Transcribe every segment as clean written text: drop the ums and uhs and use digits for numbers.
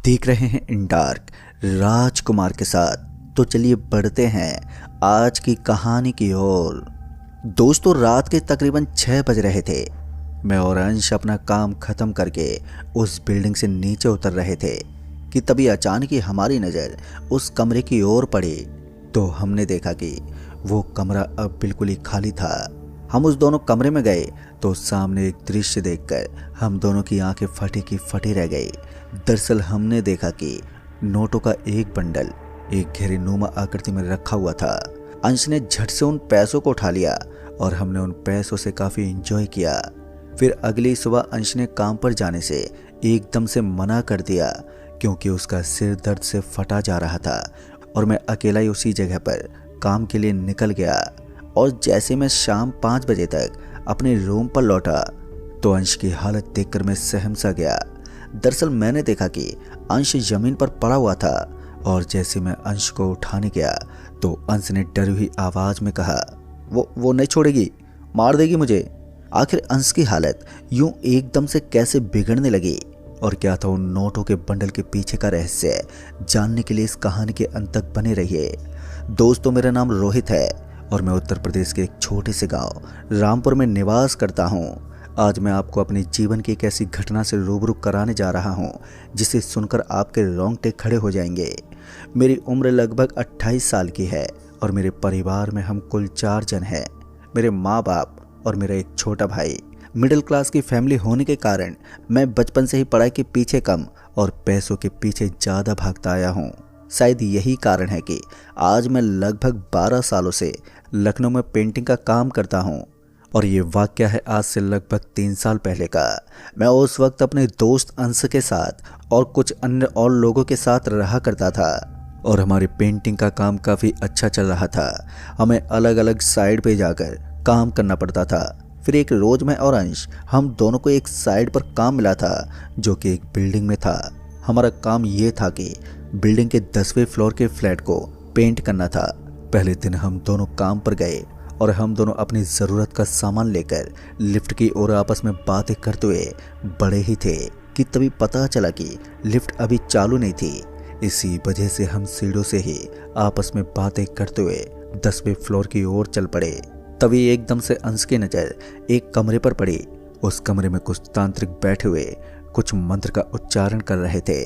देख रहे हैं इन डार्क राजकुमार के साथ। तो चलिए बढ़ते हैं आज की कहानी की ओर। दोस्तों, रात के तकरीबन 6 बज रहे थे। मैं और अंश अपना काम खत्म करके उस बिल्डिंग से नीचे उतर रहे थे कि तभी अचानक ही हमारी नज़र उस कमरे की ओर पड़ी। तो हमने देखा कि वो कमरा अब बिल्कुल ही खाली था। हम उस दोनों कमरे में गए तो सामने एक दृश्य देखकर हम दोनों की आंखें फटी की फटी रह गई। दरअसल हमने देखा कि नोटों का एक बंडल एक घेरे नुमा आकृति में रखा हुआ था। अंश ने झट से उन पैसों को उठा लिया और हमने उन पैसों से काफ़ी एंजॉय किया। फिर अगली सुबह अंश ने काम पर जाने से एकदम से मना कर दिया क्योंकि उसका सिर दर्द से फटा जा रहा था और मैं अकेला ही उसी जगह पर काम के लिए निकल गया। और जैसे मैं शाम 5 बजे तक अपने रूम पर लौटा तो अंश की हालत देखकर मैं सहम सा गया। दरअसल मैंने देखा कि अंश जमीन पर पड़ा हुआ था और जैसे मैं अंश को उठाने गया तो अंश ने डरी हुई आवाज़ में कहा, वो नहीं छोड़ेगी, मार देगी मुझे। आखिर अंश की हालत यूं एकदम से कैसे बिगड़ने लगी और क्या था उन नोटों के बंडल के पीछे का रहस्य, जानने के लिए इस कहानी के अंत तक बने रहिए। दोस्तों, मेरा नाम रोहित है और मैं उत्तर प्रदेश के एक छोटे से गांव रामपुर में निवास करता हूं। आज मैं आपको अपने जीवन की एक ऐसी घटना से रूबरू कराने जा रहा हूं जिसे सुनकर आपके रोंगटे खड़े हो जाएंगे। मेरी उम्र लगभग 28 साल की है और मेरे परिवार में हम कुल 4 जन हैं। मेरे माँ बाप और मेरा एक छोटा भाई। मिडिल क्लास की फैमिली होने के कारण मैं बचपन से ही पढ़ाई के पीछे कम और पैसों के पीछे ज़्यादा भागता आया हूँ। शायद यही कारण है कि आज मैं लगभग 12 सालों से लखनऊ में पेंटिंग का काम करता हूँ। और ये वाक़या है आज से लगभग 3 साल पहले का। मैं उस वक्त अपने दोस्त अंश के साथ और कुछ अन्य और लोगों के साथ रहा करता था और हमारी पेंटिंग का काम काफ़ी अच्छा चल रहा था। हमें अलग अलग साइड पे जाकर काम करना पड़ता था। फिर एक रोज़ मैं और अंश हम दोनों को एक साइड पर काम मिला था जो कि एक बिल्डिंग में था। हमारा काम ये था कि बिल्डिंग के 10वें फ्लोर के फ्लैट को पेंट करना था। पहले दिन हम दोनों काम पर गए और हम दोनों अपनी ज़रूरत का सामान लेकर लिफ्ट की ओर आपस में बातें करते हुए बड़े ही थे कि तभी पता चला कि लिफ्ट अभी चालू नहीं थी। इसी वजह से हम सीढ़ियों से ही आपस में बातें करते हुए 10वें फ्लोर की ओर चल पड़े। तभी एकदम से अंश की नज़र एक कमरे पर पड़ी। उस कमरे में कुछ तांत्रिक बैठे हुए कुछ मंत्र का उच्चारण कर रहे थे।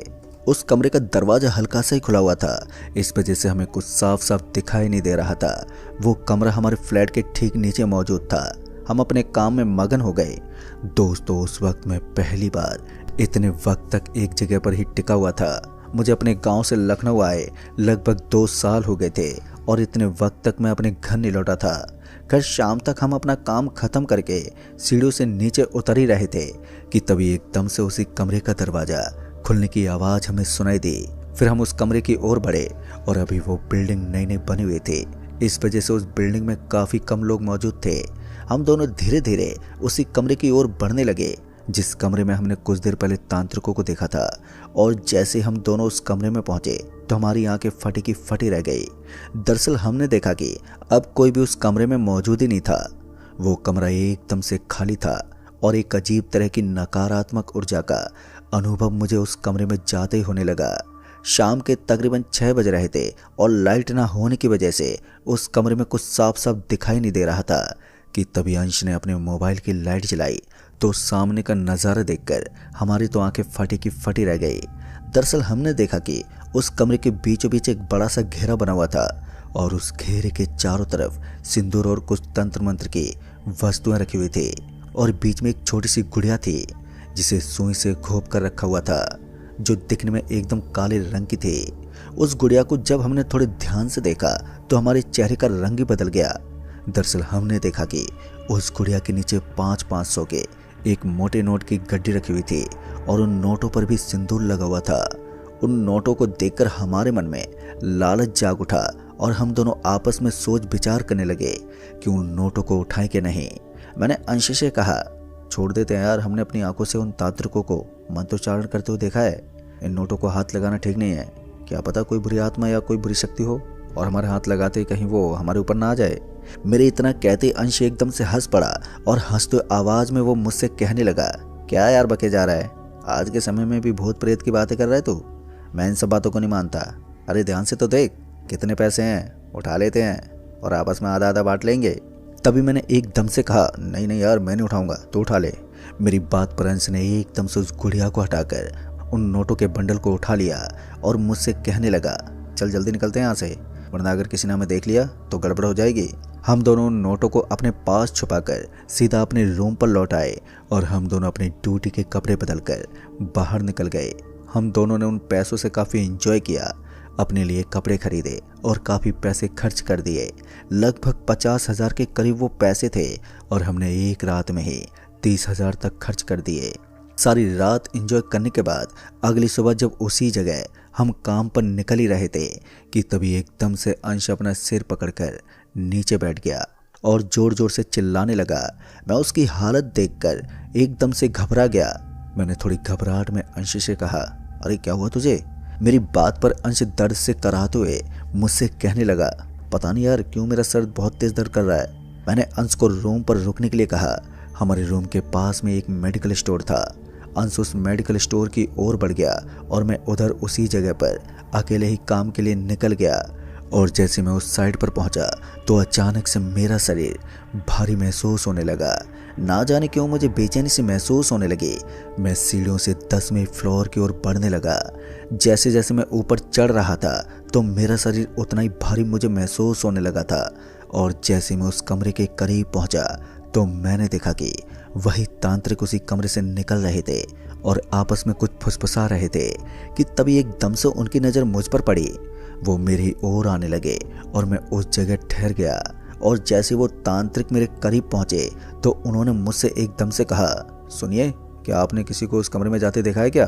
उस कमरे का दरवाजा हल्का सा ही खुला हुआ था, इस वजह से हमें कुछ साफ साफ दिखाई नहीं दे रहा था। वो कमरा हमारे फ्लैट के ठीक नीचे मौजूद था। हम अपने काम में मगन हो गए। दोस्तों, उस वक्त मैं पहली बार इतने वक्त तक एक जगह पर ही टिका हुआ था। मुझे अपने गांव से लखनऊ आए लगभग 2 साल हो गए थे और इतने वक्त तक मैं अपने घर नहीं लौटा था। कल शाम तक हम अपना काम खत्म करके सीढ़ियों से नीचे उतर ही रहे थे कि तभी एकदम से उसी कमरे का दरवाजा खुलने की आवाज़ हमें सुनाई दी। फिर हम उस कमरे की ओर बढ़े और अभी वो बिल्डिंग नई नई बनी हुई थी, इस वजह से उस बिल्डिंग में काफ़ी कम लोग मौजूद थे। हम दोनों धीरे धीरे उसी कमरे की ओर बढ़ने लगे जिस कमरे में हमने कुछ देर पहले तांत्रिकों को देखा था। और जैसे हम दोनों उस कमरे में पहुंचे तो हमारी आंखें फटी की फटी रह गई। दरअसल हमने देखा कि अब कोई भी उस कमरे में मौजूद ही नहीं था। वो कमरा एकदम से खाली था और एक अजीब तरह की नकारात्मक ऊर्जा का अनुभव मुझे उस कमरे में जाते ही होने लगा। शाम के तकरीबन 6 बज रहे थे और लाइट ना होने की वजह से उस कमरे में कुछ साफ साफ दिखाई नहीं दे रहा था कि तभी अंश ने अपने मोबाइल की लाइट जलाई तो सामने का नज़ारा देखकर हमारी तो आंखें फटी की फटी रह गई। दरअसल हमने देखा कि उस कमरे के बीचों बीच एक बड़ा सा घेरा बना हुआ था और उस घेरे के चारों तरफ सिंदूर और कुछ तंत्र मंत्र की वस्तुएं रखी हुई थी और बीच में एक छोटी सी गुड़िया थी जिसे सुई से घोंप कर रखा हुआ था, जो दिखने में एकदम काले रंग की थी। उस गुड़िया को जब हमने थोड़े ध्यान से देखा तो हमारे चेहरे का रंग ही बदल गया। दरअसल हमने देखा कि उस गुड़िया के नीचे 500 के एक मोटे नोट की गड्डी रखी हुई थी और उन नोटों पर भी सिंदूर लगा हुआ था। उन नोटों को देखकर हमारे मन में लालच जाग उठा और हम दोनों आपस में सोच विचार करने लगे कि उन नोटों को उठाएं कि नहीं। मैंने अंश से कहा, छोड़ देते हैं यार, हमने अपनी आंखों से उन तांत्रिकों को मंत्रोच्चारण करते हुए देखा है। इन नोटों को हाथ लगाना ठीक नहीं है। क्या पता कोई बुरी आत्मा या कोई बुरी शक्ति हो और हमारे हाथ लगाते ही कहीं वो हमारे ऊपर ना आ जाए। मेरे इतना कहते अंश एकदम से हंस पड़ा और हंसते आवाज में वो मुझसे कहने लगा, क्या यार बके जा रहा है, आज के समय में भी भूत प्रेत की बातें कर रहा है तू। मैं इन सब बातों को नहीं मानता। अरे ध्यान से तो देख, कितने पैसे हैं, उठा लेते हैं और आपस में आधा आधा बांट लेंगे। तभी मैंने एकदम से कहा, नहीं नहीं यार, मैं नहीं उठाऊंगा, तू उठा ले। मेरी बात पर अंश ने एकदम से उस गुड़िया को हटाकर उन नोटों के बंडल को उठा लिया और मुझसे कहने लगा, चल जल्दी निकलते हैं यहाँ से, वरना अगर किसी ने हमें देख लिया तो गड़बड़ हो जाएगी। हम दोनों उन नोटों को अपने पास छुपाकर सीधा अपने रूम पर लौट आए और हम दोनों अपनी ड्यूटी के कपड़े बदलकर बाहर निकल गए। हम दोनों ने उन पैसों से काफ़ी एंजॉय किया, अपने लिए कपड़े खरीदे और काफ़ी पैसे खर्च कर दिए। लगभग 50,000 के करीब वो पैसे थे और हमने एक रात में ही 30,000 तक खर्च कर दिए। सारी रात एंजॉय करने के बाद अगली सुबह जब उसी जगह हम काम पर निकल ही रहे थे कि तभी एकदम से अंश अपना सिर पकड़कर नीचे बैठ गया और जोर जोर से चिल्लाने लगा। मैं उसकी हालत देखकर एकदम से घबरा गया। मैंने थोड़ी घबराहट में अंश से कहा, अरे क्या हुआ तुझे? मेरी बात पर अंश दर्द से कराहते हुए मुझसे कहने लगा, पता नहीं यार क्यों मेरा सर बहुत तेज दर्द कर रहा है। मैंने अंश को रूम पर रुकने के लिए कहा। हमारे रूम के पास में एक मेडिकल स्टोर था। अंश उस मेडिकल स्टोर की ओर बढ़ गया और मैं उधर उसी जगह पर अकेले ही काम के लिए निकल गया। और जैसे मैं उस साइड पर पहुंचा तो अचानक से मेरा शरीर भारी महसूस होने लगा। ना जाने क्यों मुझे बेचैनी से महसूस होने लगी। मैं सीढ़ियों से 10वें फ्लोर की ओर बढ़ने लगा। जैसे जैसे मैं ऊपर चढ़ रहा था तो मेरा शरीर उतना ही भारी मुझे महसूस होने लगा था। और जैसे मैं उस कमरे के करीब पहुंचा तो मैंने देखा कि वही तांत्रिक उसी कमरे से निकल रहे थे और आपस में कुछ फुसफुसा रहे थे कि तभी एकदम से उनकी नज़र मुझ पर पड़ी। वो मेरी ओर आने लगे और मैं उस जगह ठहर गया। और जैसे वो तांत्रिक मेरे करीब पहुंचे तो उन्होंने मुझसे एकदम से कहा, सुनिए, क्या आपने किसी को उस कमरे में जाते देखा है क्या?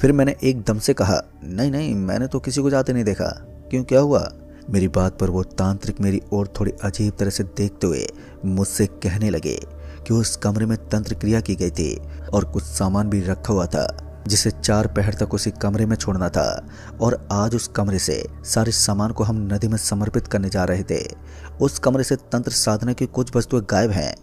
फिर मैंने एकदम से कहा, नहीं नहीं, मैंने तो किसी को जाते नहीं देखा। क्यों, क्या हुआ? मेरी बात पर वो तांत्रिक मेरी ओर थोड़ी अजीब तरह से देखते हुए मुझसे कहने लगे कि उस कमरे में तंत्र क्रिया की गई थी और कुछ सामान भी रखा हुआ था जिसे 4 पहर तक उसी कमरे में छोड़ना था। और आज उस कमरे से सारे सामान को हम नदी में समर्पित करने जा रहे थे। उस कमरे से तंत्र साधना की कुछ वस्तुएं गायब हैं।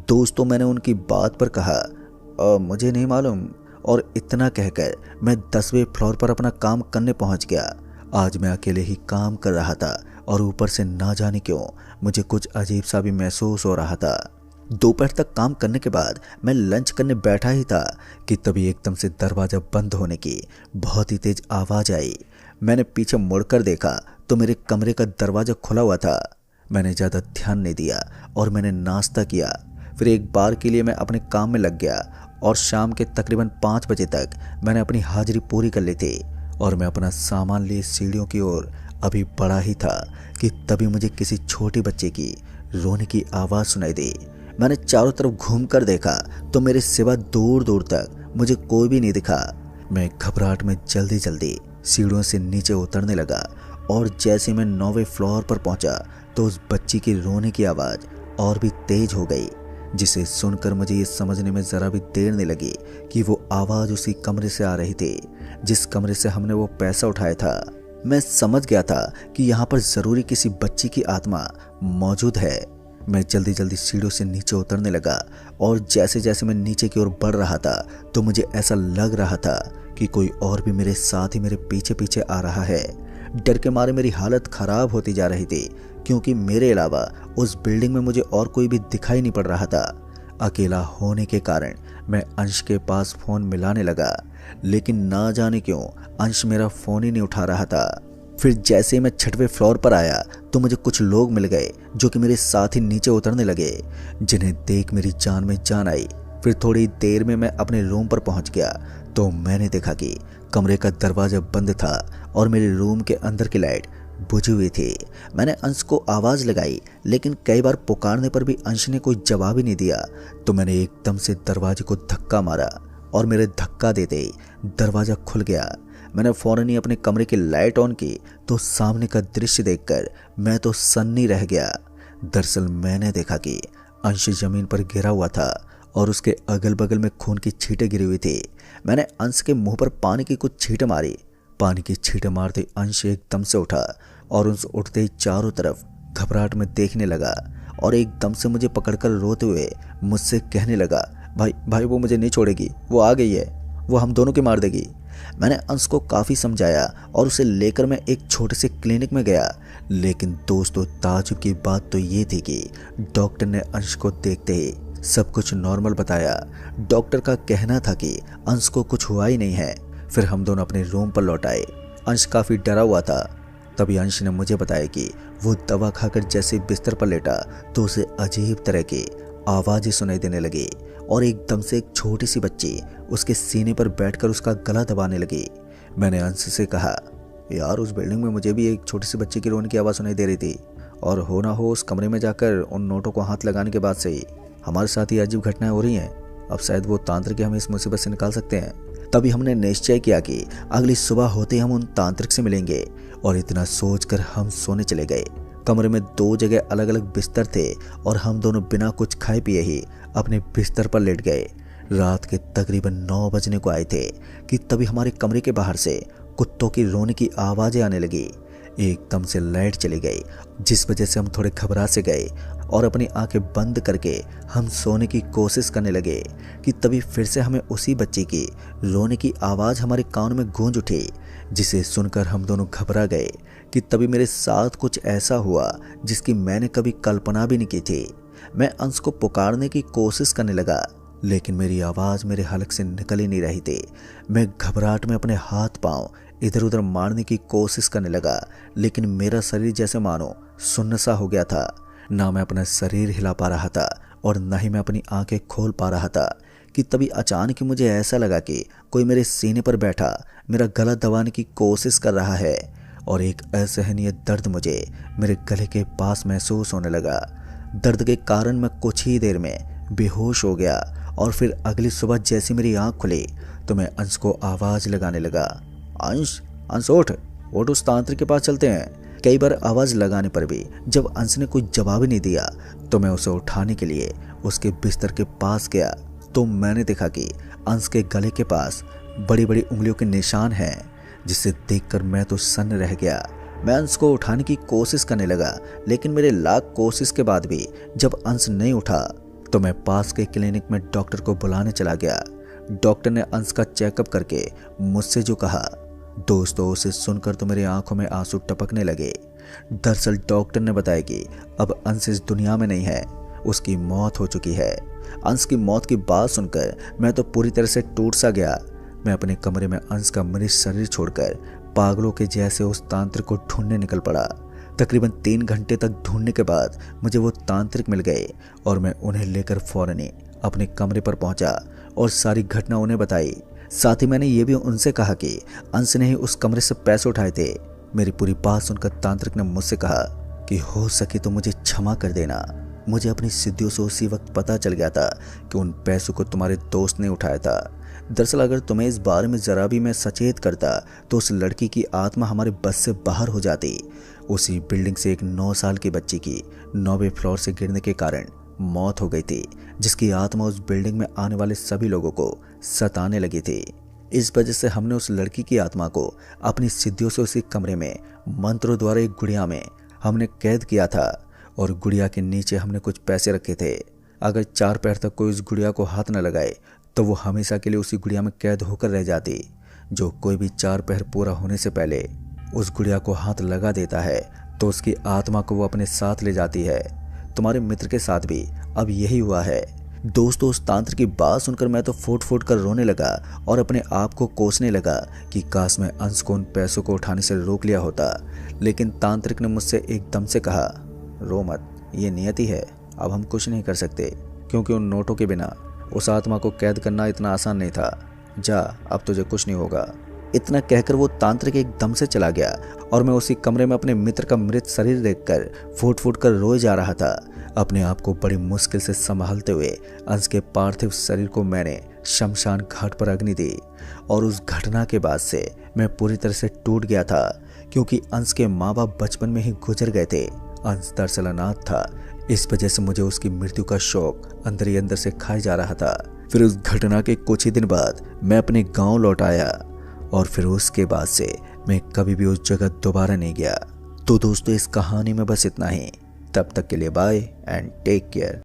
दोस्तों, मैंने उनकी बात पर कहा, मुझे नहीं मालूम। और इतना कहकर मैं 10वें फ्लोर पर अपना काम करने पहुंच गया। आज मैं अकेले ही काम कर रहा था और ऊपर से ना जाने क्यों मुझे कुछ अजीब सा भी महसूस हो रहा था। दोपहर तक काम करने के बाद मैं लंच करने बैठा ही था कि तभी एकदम से दरवाज़ा बंद होने की बहुत ही तेज आवाज़ आई। मैंने पीछे मुड़कर देखा तो मेरे कमरे का दरवाज़ा खुला हुआ था। मैंने ज़्यादा ध्यान नहीं दिया और मैंने नाश्ता किया। फिर एक बार के लिए मैं अपने काम में लग गया और शाम के तकरीबन 5 बजे तक मैंने अपनी हाजिरी पूरी कर ली थी। और मैं अपना सामान लिए सीढ़ियों की ओर अभी बढ़ा ही था कि तभी मुझे किसी छोटे बच्चे की रोने की आवाज़ सुनाई दी। मैंने चारों तरफ घूमकर देखा तो मेरे सिवा दूर दूर तक मुझे कोई भी नहीं दिखा। मैं घबराहट में जल्दी जल्दी सीढ़ियों से नीचे उतरने लगा और जैसे मैं 9वें फ्लोर पर पहुंचा तो उस बच्ची की रोने की आवाज़ और भी तेज हो गई, जिसे सुनकर मुझे ये समझने में ज़रा भी देर नहीं लगी कि वो आवाज़ उसी कमरे से आ रही थी जिस कमरे से हमने वो पैसा उठाया था। मैं समझ गया था कि यहाँ पर ज़रूरी किसी बच्ची की आत्मा मौजूद है। मैं जल्दी जल्दी सीढ़ियों से नीचे उतरने लगा और जैसे जैसे मैं नीचे की ओर बढ़ रहा था तो मुझे ऐसा लग रहा था कि कोई और भी मेरे साथ ही मेरे पीछे पीछे आ रहा है। डर के मारे मेरी हालत ख़राब होती जा रही थी क्योंकि मेरे अलावा उस बिल्डिंग में मुझे और कोई भी दिखाई नहीं पड़ रहा था। अकेला होने के कारण मैं अंश के पास फ़ोन मिलाने लगा, लेकिन ना जाने क्यों अंश मेरा फ़ोन ही नहीं उठा रहा था। फिर जैसे मैं 6वें फ्लोर पर आया तो मुझे कुछ लोग मिल गए जो कि मेरे साथ ही नीचे उतरने लगे, जिन्हें देख मेरी जान में जान आई। फिर थोड़ी देर में मैं अपने रूम पर पहुंच गया तो मैंने देखा कि कमरे का दरवाज़ा बंद था और मेरे रूम के अंदर की लाइट बुझी हुई थी। मैंने अंश को आवाज़ लगाई, लेकिन कई बार पुकारने पर भी अंश ने कोई जवाब ही नहीं दिया। तो मैंने एकदम से दरवाजे को धक्का मारा और मेरे धक्का देते ही दरवाज़ा खुल गया। मैंने फ़ौरन ही अपने कमरे की लाइट ऑन की तो सामने का दृश्य देखकर मैं तो सन्नी रह गया। दरअसल मैंने देखा कि अंश ज़मीन पर गिरा हुआ था और उसके अगल बगल में खून की छींटें गिरी हुई थी। मैंने अंश के मुंह पर पानी की कुछ छींटें मारी। पानी की छींटें मारते अंश एकदम से उठा और उस उठते ही चारों तरफ घबराहट में देखने लगा और एकदम से मुझे पकड़कर रोते हुए मुझसे कहने लगा, भाई भाई वो मुझे नहीं छोड़ेगी, वो आ गई है, वो हम दोनों की मार देगी। मैंने अंश को काफ़ी समझाया और उसे लेकर मैं एक छोटे से क्लिनिक में गया। लेकिन दोस्तों, ताजुब की बात तो ये थी कि डॉक्टर ने अंश को देखते ही सब कुछ नॉर्मल बताया। डॉक्टर का कहना था कि अंश को कुछ हुआ ही नहीं है। फिर हम दोनों अपने रूम पर लौट आए। अंश काफ़ी डरा हुआ था। तभी अंश ने मुझे बताया कि वो दवा खाकर जैसे बिस्तर पर लेटा तो उसे अजीब तरह की आवाज़ें सुनाई देने लगी और एकदम से एक छोटी सी बच्ची उसके सीने पर बैठकर उसका गला दबाने लगी। मैंने अंश से कहा, यार उस बिल्डिंग में मुझे भी एक छोटी सी बच्ची की रोने की आवाज़ सुनाई दे रही थी, और हो ना हो उस कमरे में जाकर उन नोटों को हाथ लगाने के बाद से ही हमारे साथ ये अजीब घटनाएं हो रही हैं। अब शायद वो तांत्रिक हमें इस मुसीबत से निकाल सकते हैं। तभी हमने निश्चय किया कि अगली सुबह होते हम उन तांत्रिक से मिलेंगे, और इतना सोचकर हम सोने चले गए। कमरे में 2 जगह अलग अलग बिस्तर थे और हम दोनों बिना कुछ खाए पिए ही अपने बिस्तर पर लेट गए। रात के तकरीबन 9 बजने को आए थे कि तभी हमारे कमरे के बाहर से कुत्तों की रोने की आवाज़ें आने लगी। एकदम से लाइट चली गई, जिस वजह से हम थोड़े घबरा से गए और अपनी आंखें बंद करके हम सोने की कोशिश करने लगे कि तभी फिर से हमें उसी बच्चे की रोने की आवाज़ हमारे कान में गूंज उठी, जिसे सुनकर हम दोनों घबरा गए कि तभी मेरे साथ कुछ ऐसा हुआ जिसकी मैंने कभी कल्पना भी नहीं की थी। मैं अंश को पुकारने की कोशिश करने लगा, लेकिन मेरी आवाज़ मेरे हलक से निकल ही नहीं रही थी। मैं घबराहट में अपने हाथ पांव इधर उधर मारने की कोशिश करने लगा, लेकिन मेरा शरीर जैसे मानो सुन्न सा हो गया था। ना मैं अपना शरीर हिला पा रहा था और ना ही मैं अपनी आंखें खोल पा रहा था कि तभी अचानक ही मुझे ऐसा लगा कि कोई मेरे सीने पर बैठा मेरा गला दबाने की कोशिश कर रहा है, और एक असहनीय दर्द मुझे मेरे गले के पास महसूस होने लगा। दर्द के कारण मैं कुछ ही देर में बेहोश हो गया, और फिर अगली सुबह जैसी मेरी आंख खुली तो मैं अंश को आवाज़ लगाने लगा, अंश अंश उठ उठ, उस तांत्रिक के पास चलते हैं। कई बार आवाज़ लगाने पर भी जब अंश ने कोई जवाब ही नहीं दिया तो मैं उसे उठाने के लिए उसके बिस्तर के पास गया तो मैंने देखा कि अंश के गले के पास बड़ी बड़ी उंगलियों के निशान हैं, जिसे देखकर मैं तो सन्न रह गया। मैं अंश को उठाने की कोशिश करने लगा, लेकिन मेरे लाख कोशिश के बाद भी जब अंश नहीं उठा तो मैं पास के क्लिनिक में डॉक्टर को बुलाने चला गया। डॉक्टर ने अंश का चेकअप करके मुझसे जो कहा, दोस्तों उसे सुनकर तो मेरी आंखों में आंसू टपकने लगे। दरअसल डॉक्टर ने बताया कि अब अंश इस दुनिया में नहीं है, उसकी मौत हो चुकी है। अंश की मौत की बात सुनकर मैं तो पूरी तरह से टूट सा गया। मैं अपने कमरे में अंश का मृत शरीर छोड़कर पागलों के जैसे उस तांत्रिक को ढूंढने निकल पड़ा। तकरीबन 3 घंटे तक ढूंढने के बाद मुझे वो तांत्रिक मिल गए और मैं उन्हें लेकर फौरन ही अपने कमरे पर पहुंचा और सारी घटना उन्हें बताई। साथ ही मैंने ये भी उनसे कहा कि अंश ने ही उस कमरे से पैसे उठाए थे। मेरी पूरी बात सुनकर तांत्रिक ने मुझसे कहा कि हो सके तो मुझे क्षमा कर देना। मुझे अपनी सिद्धियों से उसी वक्त पता चल गया था कि उन पैसों को तुम्हारे दोस्त ने उठाया था। दरअसल अगर तुम्हें इस बारे में ज़रा भी मैं सचेत करता तो उस लड़की की आत्मा हमारे बस से बाहर हो जाती। उसी बिल्डिंग से एक 9 साल की बच्ची की 9वें फ्लोर से गिरने के कारण मौत हो गई थी, जिसकी आत्मा उस बिल्डिंग में आने वाले सभी लोगों को सताने लगी थी। इस वजह से हमने उस लड़की की आत्मा को अपनी सिद्धियों से उसी कमरे में मंत्रों द्वारा एक गुड़िया में हमने कैद किया था, और गुड़िया के नीचे हमने कुछ पैसे रखे थे। अगर 4 पैर तक कोई उस गुड़िया को हाथ न लगाए तो वो हमेशा के लिए उसी गुड़िया में कैद होकर रह जाती। जो कोई भी 4 पैर पूरा होने से पहले उस गुड़िया को हाथ लगा देता है तो उसकी आत्मा को वो अपने साथ ले जाती है। तुम्हारे मित्र के साथ भी अब यही हुआ है। दोस्तों उस तांत्रिक की बात सुनकर मैं तो फूट फूट कर रोने लगा और अपने आप को कोसने लगा कि काश मैं अंश को उन पैसों को उठाने से रोक लिया होता। लेकिन तांत्रिक ने मुझसे एकदम से कहा, रो मत, ये नियति है, अब हम कुछ नहीं कर सकते, क्योंकि उन नोटों के बिना उस आत्मा को कैद करना इतना आसान नहीं था। जा, अब तुझे कुछ नहीं होगा। इतना कहकर वो तांत्रिक एकदम से चला गया और मैं उसी कमरे में अपने मित्र का मृत शरीर देखकर फूट फूट कर रोए जा रहा था। अपने आप को बड़ी मुश्किल से संभालते हुए अंश के पार्थिव शरीर को मैंने शमशान घाट पर अग्नि दी, और उस घटना के बाद से मैं पूरी तरह से टूट गया था, क्योंकि अंश के माँ बाप बचपन में ही गुजर गए थे। अंश दरअसल अनाथ था, इस वजह से मुझे उसकी मृत्यु का शौक अंदर ही अंदर से खाए जा रहा था। फिर उस घटना के कुछ ही दिन बाद मैं अपने गांव लौट आया, और फिर उसके बाद से मैं कभी भी उस जगह दोबारा नहीं गया। तो दोस्तों इस कहानी में बस इतना ही। तब तक के लिए बाय एंड टेक केयर।